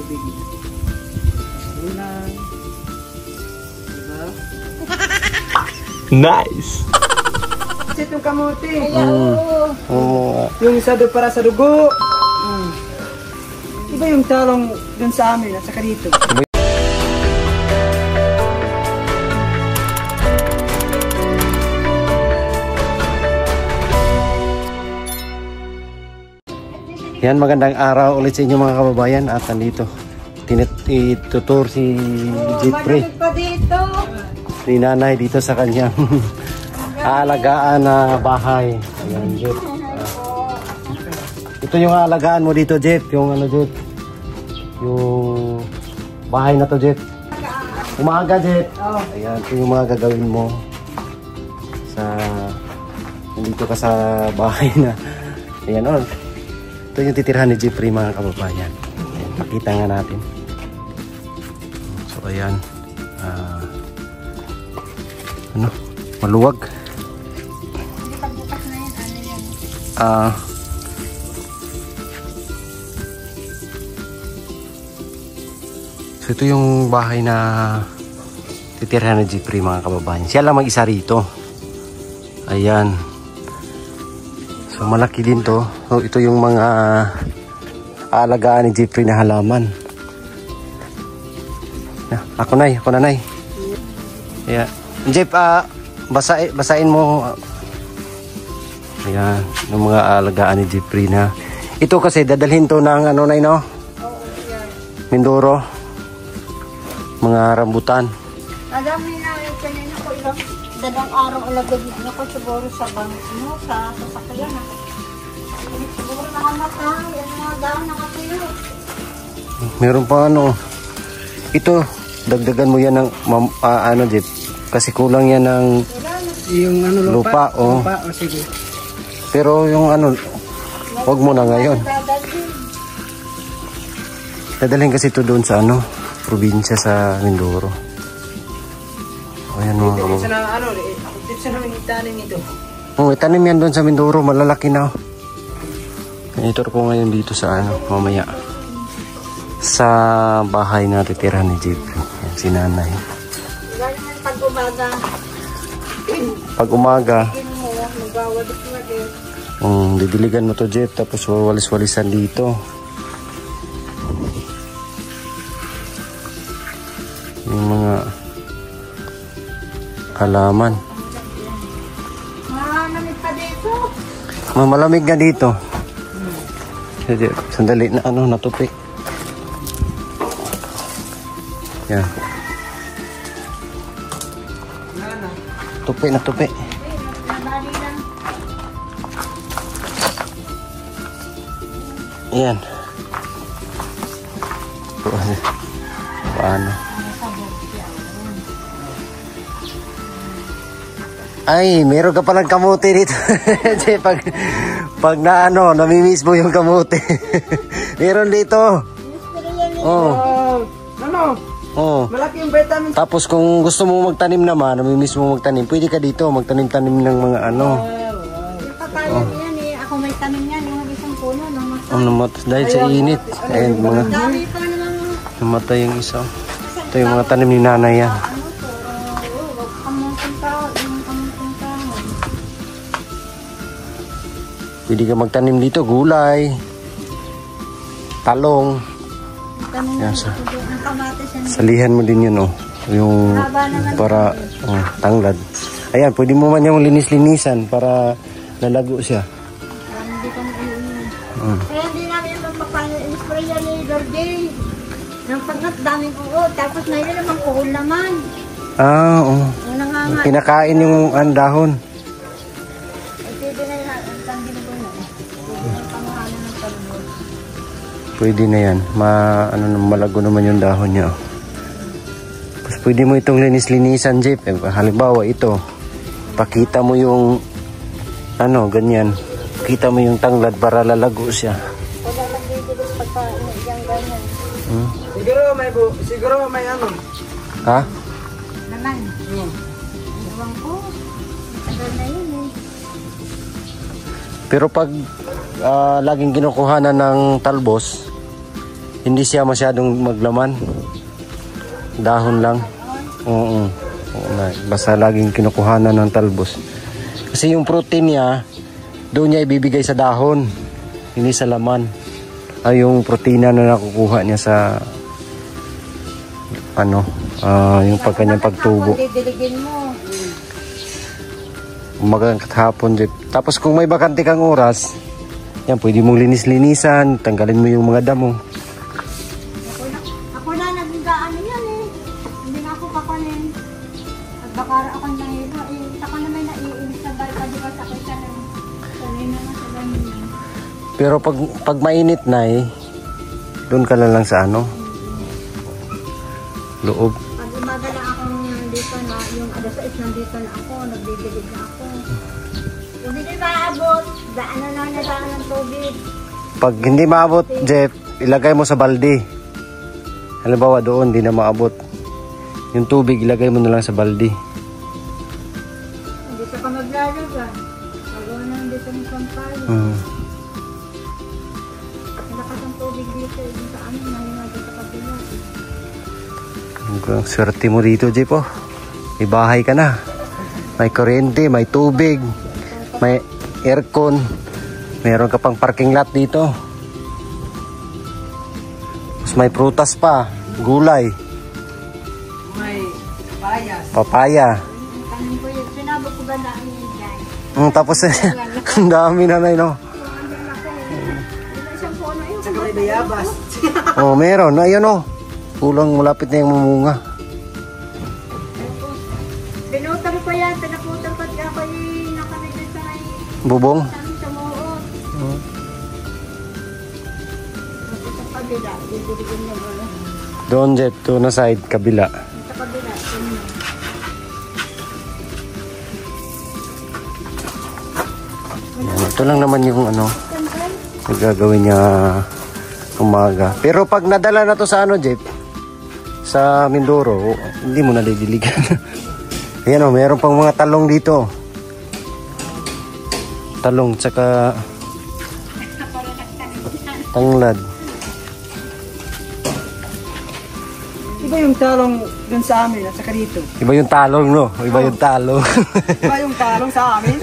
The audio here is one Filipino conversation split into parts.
tubig. Ulang. Diba? Nice! Kasi itong kamote. Oo. Yung isa doon para sa dugo. Iba yung talong dun sa amin at saka dito. Yan, magandang araw ulit sa inyo mga kababayan. At nandito itutur si Jeffrey ni nanay dito sa kanyang aalagaan na bahay. Ayan, Jeff. Ito yung aalagaan mo dito, Jeff. Yung ano, Jeff, yung bahay na to, Jeff. Umaga, Jeff. Ayan, ito yung mga gagawin mo sa nandito ka sa bahay na. Ayan, oh. Ito yung titirhan ni Jeffrey mga kababayan. Ayan, pakita nga natin. So ayan, ano, maluwag. So ito yung bahay na titirhan ni Jeffrey mga kababayan. Siya lang mag-isa rito. Ayan. So malaki din to. So ito yung mga aalagaan ni Jeffrey na halaman. Ako na, nay. Yeah. Jeff, basain mo. Ayan, yung mga aalagaan ni Jeffrey na. Ito kasi dadalhin to ng ano, nay, no? Mindoro. Mga rambutan. Madami na yung kanina ko ilang dadang araw ulagad na ko siguro sa bangko, sa sasakyan. Siguro nakamatay, yung mga daan nakatuyo. Meron pa ano. Ito, dagdagan mo yan ng ano, Jeff. Kasi kulang yan ng yung ano, lupa. Oh. Lupa, sige. Pero yung ano, wag mo na ngayon. Dadalhin kasi ito doon sa ano, probinsya sa Mindoro. Ayan mga Ito na ano, ito na itanim ito. Itanim yan doon sa Mindoro, malalaki na. Ito ko ngayon dito sa ano, mamaya. Sa bahay na titira ni Jeffrey. Yan, si nanay. Pag-umaga. Pag-umaga. Magwawalis-walis. Didiligan mo to, Jeff, tapos walis-walisan dito. Yung mga halaman. Malamig pa dito. Malamig nga dito. Sandali na ano, natupi. Yan. Tupi na tupi. Yan. Paano? Ay, meron ka palang kamote dito. pag na ano, namimiss mo yung kamote. Meron dito. Oh. Ano? Oh. Malaki yung vitamin. Tapos kung gusto mo magtanim naman, namimiss mo magtanim, pwede ka dito magtanim-tanim ng mga ano. Yung papaya yan eh. Ako may tanim yan. Yung isang puno. Namatay dahil sa init. Ayan, mga Dami pa naman. namatay yung isa. Ito yung mga tanim ni nanay yan. Pwede ka magtanim dito, gulay, talong. Yan, salihan mo din yun, oh. Yung para tanglad. Ayan, pwede mo man yung linis-linisan para lalago siya. Kaya hindi namin yung magpapang-spray yan ni Lorday. Nang pagnat, daming uod. Tapos ngayon naman kuhol naman. Oo. Kinakain yung dahon. Pwede na yan. Malago naman yung dahon niya. Tapos pwede mo itong linis-linisan, Jeff. Halimbawa ito. Pakita mo yung ano, ganyan. Pakita mo yung tanglad para lalago siya. Siguro may ano. Ha? Naman. Ewan ko. Tagal na yun eh. Pero pag laging kinukuhanan ng talbos, Hindi siya masyadong maglaman. Dahon lang. Oo. Basta laging kinukuhanan ng talbos. Kasi yung protein niya, doon niya ibibigay sa dahon. Hindi sa laman. Ay yung protina na nakukuha niya sa yung pagkanyang pagtubo. Didiligin mo. Umagang hapon, Jeff. Tapos kung may bakante kang oras, yan, pwede mong linis-linisan, tanggalin mo yung mga damo. Ako na nag-gaano yan eh. Hindi na ako kakunin. At baka ako nahilo eh. Saka na may naiinis na bal pa di ba sa kita na. Sanay naman sa ganyan. Pero pag mainit na doon ka lang sa loob. Pag umaga na akong nandito na, yung alas 6 nandito na ako, nagbibilig na ako. Kung hindi maabot, daan ng tubig. Pag hindi maabot, Jeff, ilagay mo sa balde. Halimbawa doon, hindi na maabot. Yung tubig, ilagay mo na lang sa balde. Dito ka maglalaga. Pagawa na dito ng sampalo. Lakas ang tubig dito, yung sa amin, nahinga dito sa kabila. Ang swerte mo dito, Jeff, oh. May bahay ka na. May kuryente, may tubig, may aircon. Meron ka pang parking lot dito. Tapos may prutas pa, gulay, May payas. papaya. Kanin ko yun, sinabot ko ba na yun dyan? Tapos ang dami na no. Isang puno yun. Saka may bayabas. Oh, meron. Ayun oh. Kulang, malapit na yung mamunga. Pinutal ko yan, pinaputal ko kaya ako yung nakamigil sa may Bubong. sumuot. Sa kabila, bibigyan na wala. Doon, Jeff, to na side, kabila. Sa kabila, yun. Ito lang naman yung gagawin niya umaga. Pero pag nadala na to sa Jeff, sa Mindoro, hindi mo nadidiligan. Ayan o, meron pang mga talong dito. Talong, tsaka tanglad. Iba yung talong dun sa amin at saka dito. Iba yung talong, no? Iba yung talong. Iba yung talong sa amin.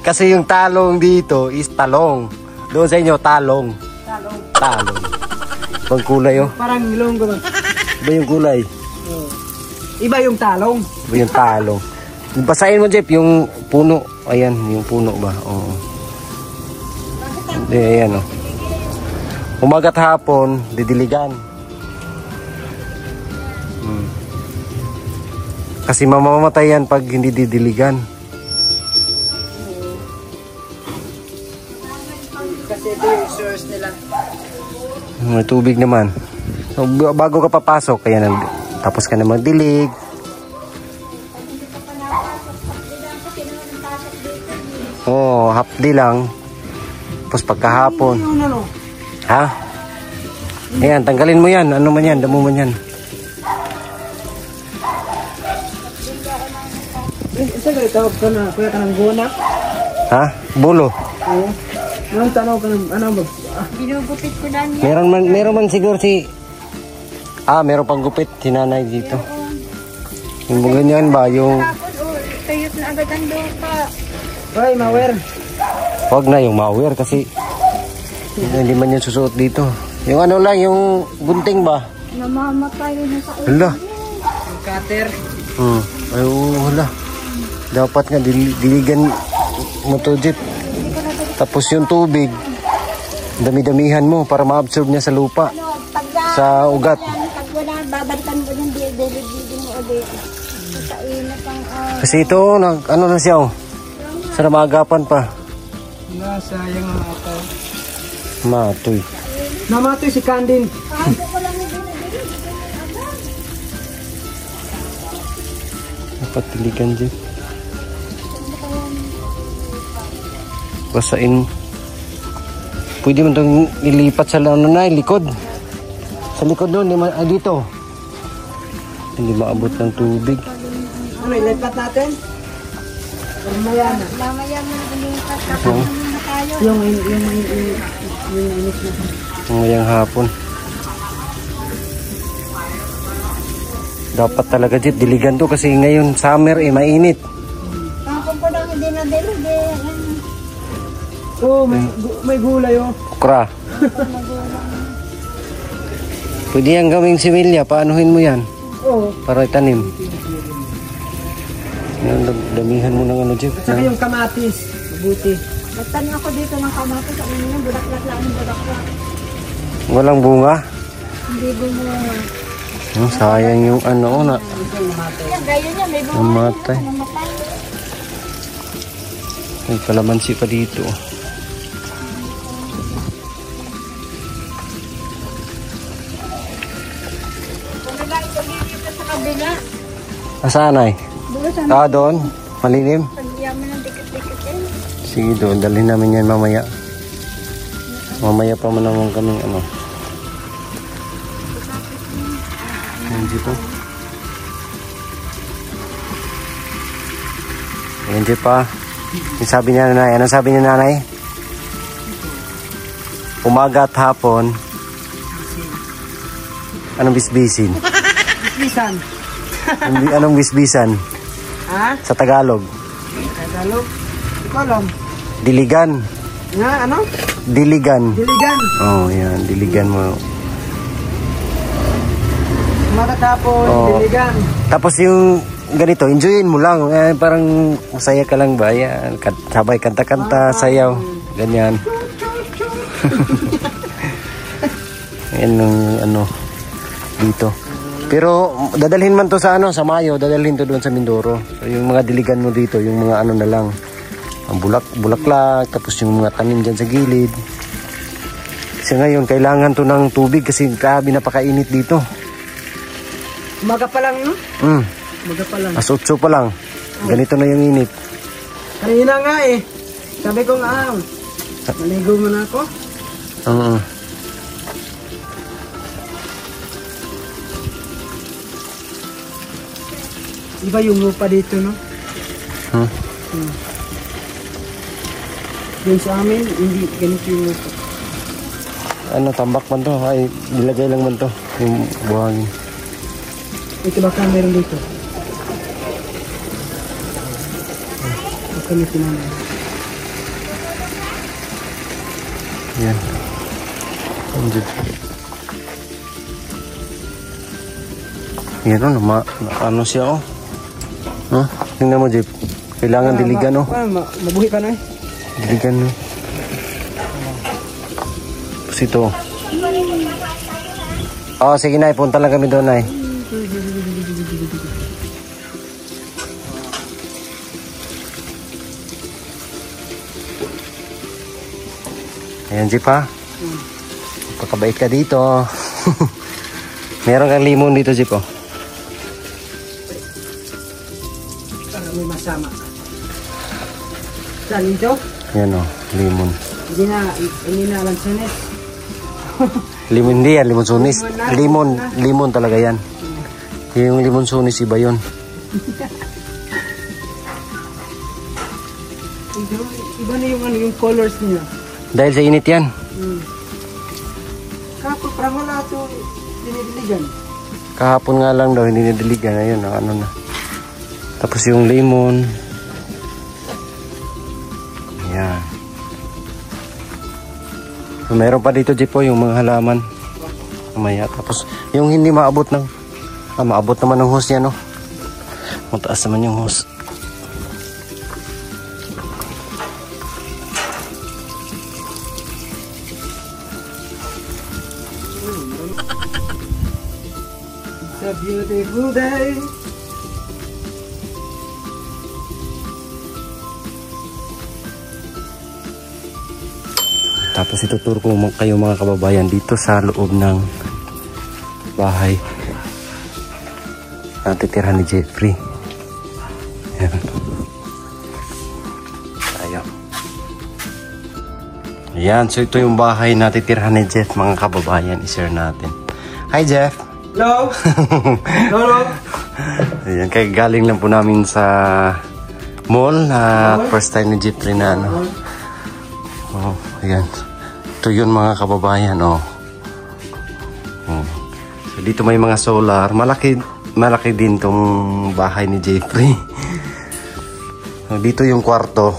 Kasi yung talong dito is talong. Doon sa inyo, talong. Talong. Talong. Ibang kulay, oh. Parang ilonggo ba? Iba yung kulay. Iba yung talong. Iba yung talong. Basahin mo, Jeff, yung puno. Ayan, yung puno ba? Oo. Hindi, ayan, oh. Umagat hapon, didiligan. Kasi mamamatay yan pag hindi didiligan. Kasi ito yung source nila. May tubig naman. So, bago ka papasok, kaya tapos ka na magdilig. Oo, half day lang. Tapos pagkahapon. Yung Ha? Ayan, tanggalin mo yan. Ano man yan, damo man yan. Isa ka tawag ka na, kuya ka ng guna. Ha? Bulo. Oo. Anong tanaw ka ng, Ginugupit ko na niya. Meron man siguro meron pang gupit, sinanay dito. Yung ganyan ba, yung... Kayot na agad ang lupa. Hoy, mawer. Wag na yung mawer kasi hindi man yung susuot dito. Yung ano lang, yung gunting ba? Namamatay na sa ulo. Hala. Yung cutter. Ay, hala. Dapat nga diligan mo to, Jeff. Tapos yung tubig, dami-damihan mo para ma-absorb niya sa lupa. Sa ugat. Pag wala, babalikan mo yung dilig mo ulit. Sa inat ang... Kasi ito, ano na siya, oh. Sa namagapan pa. Sayang ang atay. Matoy. Namatoy si Kandin. Kahit ko lang yung dilig. Dapat diligan, Jeff. Basain. Pwede mo itong ilipat sa likod. Sa likod doon, dito. Hindi maabot ng tubig. Ano, ilipat natin? Mamaya na. Mamaya mo na ulipat. Tapos na tayo. Yung init na. Ngayong hapon. Dapat talaga Jeff, diligan to kasi ngayon summer eh, mainit. Kapag po lang hindi na dilig eh. Oo, may gulay oh. Okra. Pwede yan gawing similya, paanuhin mo yan Oo. para itanim. Yan, damihan mo ng ano Jeff. Saka yung kamatis, mabuti. Nagtanim ako dito ng kamatis. Sa ano yung bulaklak lang yung bulaklak. Walang bunga. Hindi bumuha. Sayang yung ano na. Yan, gayon niya. May bunga. Namatay. Namatay. May kalamansi pa dito. Kung nagay ko dito sa kabila. Asaan ay? Doon sa Doon. Malilim. pagyaman ng dikit-dikit eh. Sige doon, dalhin namin yan mamaya. Mamaya pa mo naman kaming ano. Yan dito. Yan dito pa. Yung sabi niya nanay. Anong sabi niya nanay? Umaga at hapon. Anong bisbisin? Bisan. Anong bisbisan? Ha? Sa Tagalog? Tagalog? Ikaw alam. Diligan. Nga, ano? Diligan. Diligan. Oh, yan. Diligan mo. Matatapon, Oo. diligan. Tapos yung ganito, enjoyin mo lang. Parang masaya ka lang ba? Yan. Sabay kanta-kanta, sayaw. Ganyan. Yan yung ano dito. Pero dadalhin man to sa ano, sa Mayo, dadalhin to doon sa Mindoro. So, yung mga diligan mo dito, yung mga ano na lang. Ang bulaklak, tapos yung mga tanim dyan sa gilid. Kasi ngayon, kailangan to ng tubig kasi grabe napakainit dito. Umaga pa lang, no? Umaga pa lang. As 8 pa lang. Ganito na yung init. Kanina nga eh. Sabi ko nga, maligo muna ako. Iba yung lupa dito, no? Yung sa amin, hindi ganito yung lupa. Ano, tambak man to. Ay, nilagay lang man to. Yung buhangin. Ito baka meron dito. Baka may tinanay. Yan. Yan o, ano siya o. Tingnan mo, Jeep. Kailangan diligan o. Mabuhi pa na eh. Diligan o. Tapos ito. Sige na, punta lang kami doon, Nay. Ayan, Jeep ha. Pagkabait ka dito. Meron kang limon dito, Jeep o. Para may masama. Saan ito? Yan o, limon. Hindi na lansones. Limon hindi yan, limon sunis. Limon talaga yan. Yung limon sunis, iba yun. Iba na yung ano, yung colors niya. Dahil sa init yan. Kapag parang wala ito dinidiligan. Kahapon nga lang daw, hindi nadiligan. Ayun, ano na. Tapos yung lemon. Ayan. So, meron pa dito, Jeep, yung mga halaman. Mamaya. Tapos, yung hindi maabot ng... maabot naman ng hose yan, no? Mataas naman yung hose. It's a beautiful day. Tapos ituturo ko kayo mga kababayan dito sa loob ng bahay na titirahan ni Jeffrey. Ayan. Tayo. Ayan, so ito yung bahay na titirahan ni Jeff mga kababayan. I-share natin. Hi Jeff! Hello? Hello? Ayan, kaya galing lang po namin sa mall na first time ni Jeffrey na ano. Oh, ayan. Ito yun mga kababayan, oh. So dito may mga solar. Malaki malaki din tong bahay ni Jeffrey. Dito yung kwarto.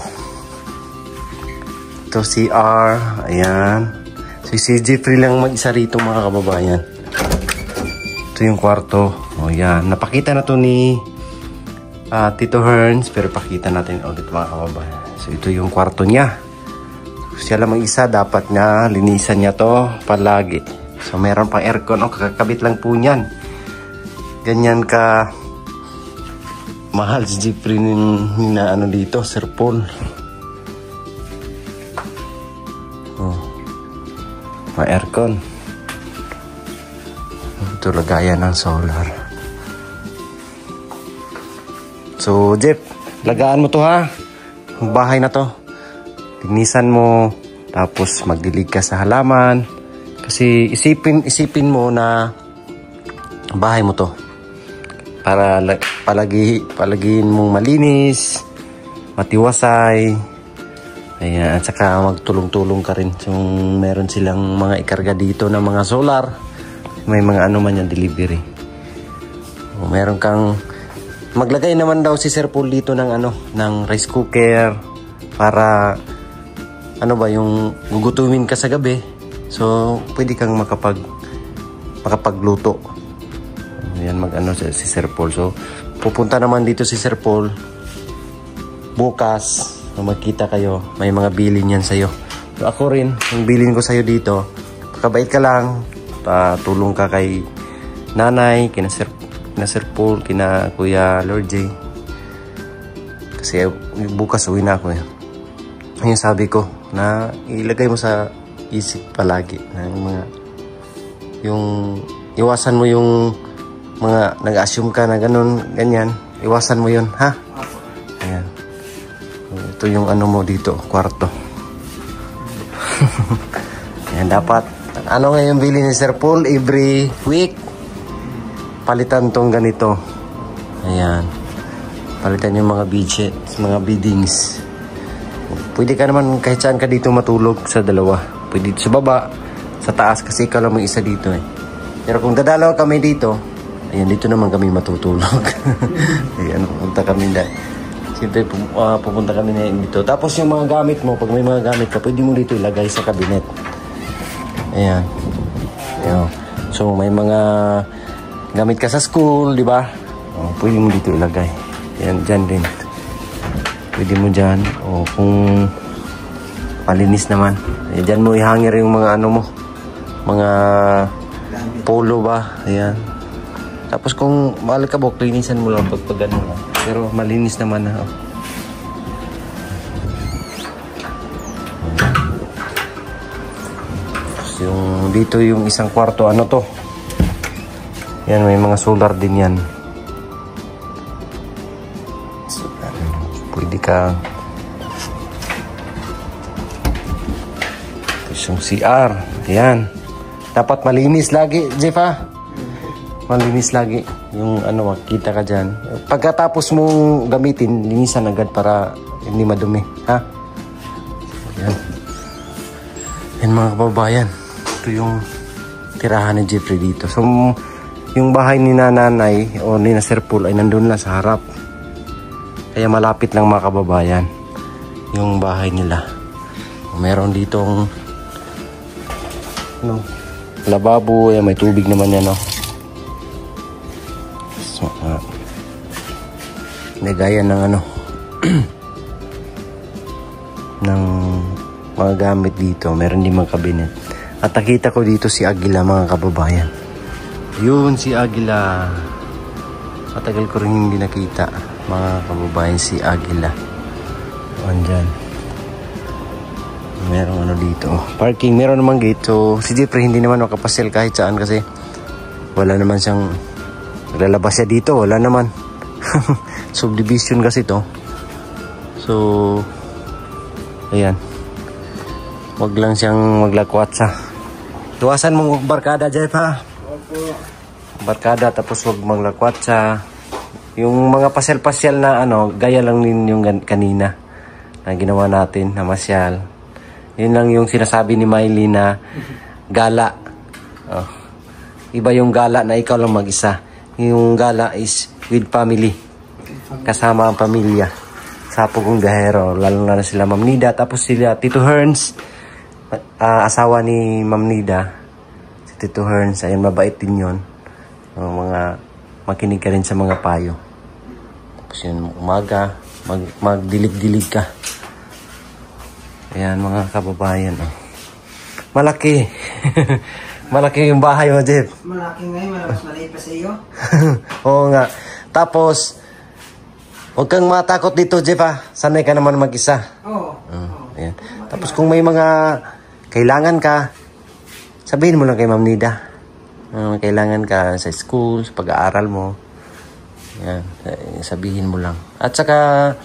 Ito CR. Ayan. So si Jeffrey lang mag-isa rito mga kababayan. Ito yung kwarto. O yan. Napakita na to ni Tito Herns. Pero pakita natin ulit mga kababayan. So ito yung kwarto niya. Siya lang mag-isa. Dapat na linisan niya to palagi. So meron pang aircon. O kakabit lang po niyan. Ganyan ka mahal si Jeffrey na ano dito. Sir Paul. May aircon. Ito lagayan ng solar. So Jeff, lagaan mo to ha. Ang bahay na to. Tignisan mo. Tapos magdilig ka sa halaman. Kasi isipin mo na bahay mo to. Para palagiin mong malinis. Matiwasay. Ayan, at saka magtulong-tulong ka rin. So, meron silang mga ikarga dito ng mga solar. May mga ano man yung delivery. O, meron kang maglagay naman daw si Sir Paul dito ng ano, ng rice cooker para ano ba yung gugutumin ka sa gabi. So, pwede kang makapagluto. Ayan, mag-ano si Sir Paul. So, pupunta naman dito si Sir Paul bukas. Magkita kayo, may mga bilin yan sa'yo. So, ako rin, yung bilin ko sa'yo dito, pakabait ka lang, tulong ka kay nanay, kina Sir Paul, kina Kuya Lord J. Kasi bukas uwi na ako. Yung sabi ko, na ilagay mo sa isip palagi, na yung iwasan mo yung mga nag-assume ka na ganun, ganyan, iwasan mo yun, ha? Ayan. Ito yung ano mo dito, kwarto. Yan, dapat. Ano nga yung bili ni Sir Paul? Every week, palitan tong ganito. Ayan. Palitan yung mga bedsheets, mga beddings. Pwede ka naman kahit saan ka dito matulog sa dalawa. Pwede dito sa baba, sa taas kasi ikaw lang may isa dito eh. Pero kung dadalaw kami dito, ayan, dito naman kami matutulog. Ayan, punta kami dahil. Siyempre, pupunta kami na dito. Tapos yung mga gamit mo, pag may mga gamit ka, pwede mo dito ilagay sa cabinet. Ayan. Ayan. So, may mga gamit ka sa school, di ba? Pwede mo dito ilagay. Ayan, dyan din. Pwede mo dyan. O kung malinis naman. Ayan, dyan mo ihangir yung mga ano mo. Mga polo ba? Ayan. Tapos kung mahal ka bok, linisan mo lang pag gano'n lang. Pero malinis naman na. Yung dito yung isang kwarto, ano to? Yan, may mga solar din yan. So, pwede ka. Tapos yung CR. Yan. Dapat malinis lagi, Jeff ha? Malinis lagi. Yung ano, makita ka dyan. Pagkatapos mong gamitin, linisan agad para hindi madumi. Ha? Yan. Yan mga kababayan. Ito yung tirahan ni Jeffrey dito. So, yung bahay ni nanay o ni Sir Paul ay nandun lang sa harap. Kaya malapit lang mga kababayan. Yung bahay nila. Meron ditong ano, lababo. Yan, may tubig naman yan, no? So, nagaya ng ano ng mga gamit dito. Meron din mga kabinet. At nakita ko dito si Agila mga kababayan. Yun si Agila. Matagal ko rin hindi nakita mga kababayan si Agila. Andyan. Meron ano dito. Parking. Meron namang gate. So si Jeffrey hindi naman makapasyal kahit saan kasi wala naman siyang naglalabas siya dito. Wala naman. Subdivision kasi to. So ayan. Wag lang siyang maglakwatsa. Tuwasan mo barkada, Jeff, ha? Opo. Barkada, tapos wag maglakwatsa. Yung mga pasyal-pasyal na ano, gaya lang din yung kanina na ginawa natin na masyal. Yun lang yung sinasabi ni Miley na gala. Oh. Iba yung gala na ikaw lang mag-isa. yung gala is with family. Kasama ang pamilya. Sa Pugong Biyahero. Lalo na sila Ma'am Nida. Tapos sila Tito Herns. Asawa ni Ma'am Nida. Si Tito Herns. Ayun, mabait din yun. Makinig ka rin sa mga payo. Tapos yun, umaga. Magdilig-dilig ka. Ayan, mga kababayan. Malaki. Malaki yung bahay mo, Jeff. Malaki ngayon, mas maliit pa sa iyo. Oo nga. Tapos, huwag kang matakot dito, Jeff, ha? Sanay ka naman mag-isa. Oo. Ayan. Tapos kung may mga kailangan ka, sabihin mo lang kay Ma'am Nida. Kailangan ka sa school, sa pag-aaral mo. Ayan. Sabihin mo lang. At saka,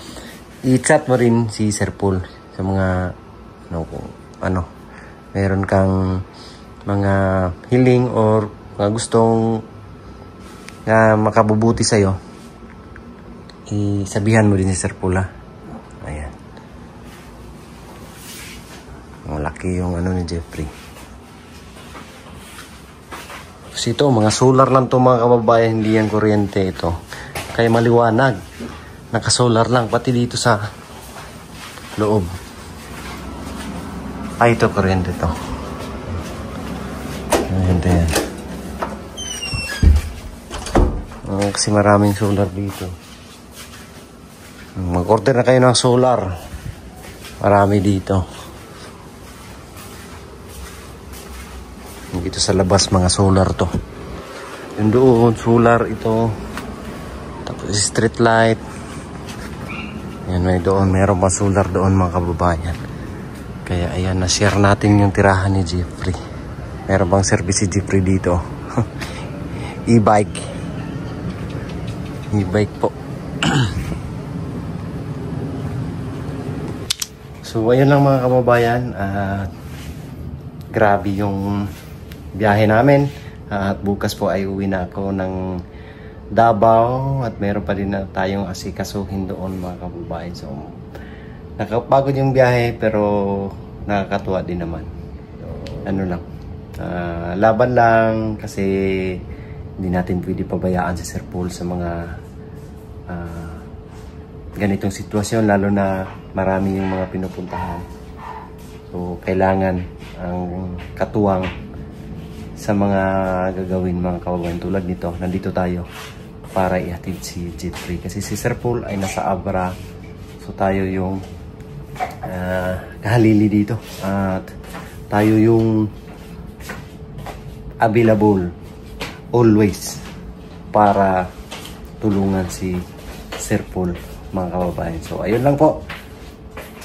i-chat mo rin si Sir Paul sa mga, meron kang mga hiling or mga gustong makabubuti sa'yo, isabihan mo din si Sir Pula. Ayan. Malaki yung ni Jeffrey. Kasi ito, mga solar lang to mga kababayan, hindi yan kuryente ito. Kaya maliwanag. Naka-solar lang, pati dito sa loob. Ay, ito kuryente to. Ayan, yan. Kasi maraming solar dito. Mag-order na kayo ng solar. Marami dito. Dito sa labas mga solar to. Yung doon, solar ito. Tapos street light. Ayan, may doon. Meron pa solar doon mga kababayan. Kaya ayan, na-share natin yung tirahan ni Jeffrey. Meron bang service si Jeffrey dito? E-bike. E-bike po. So, ayun lang mga kababayan. Grabe yung biyahe namin. At bukas po ay uwi na ako ng Davao. At meron pa din na tayong asikasuhin doon mga kababayan. So, nakapagod yung biyahe pero nakakatuwa din naman. So, ano lang. Laban lang kasi hindi natin pwede pabayaan si Sir Paul sa mga ganitong sitwasyon, lalo na marami yung mga pinupuntahan. So kailangan ang katuwang sa mga gagawin mga kababayan tulad nito. Nandito tayo para ihatid si Jeffrey kasi si Sir Paul ay nasa Abra, so tayo yung kahalili dito at tayo yung available always para tulungan si Sir Paul mga kababayan. So ayun lang po.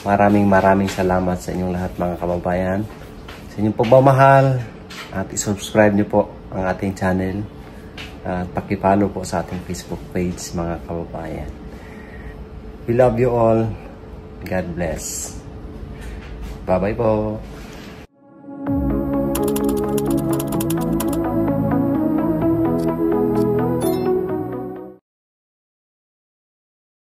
Maraming salamat sa inyong lahat mga kababayan. Sa inyong pagmamahal at i-subscribe niyo po ang ating channel at paki-follow po sa ating Facebook page mga kababayan. We love you all. God bless. Bye-bye po.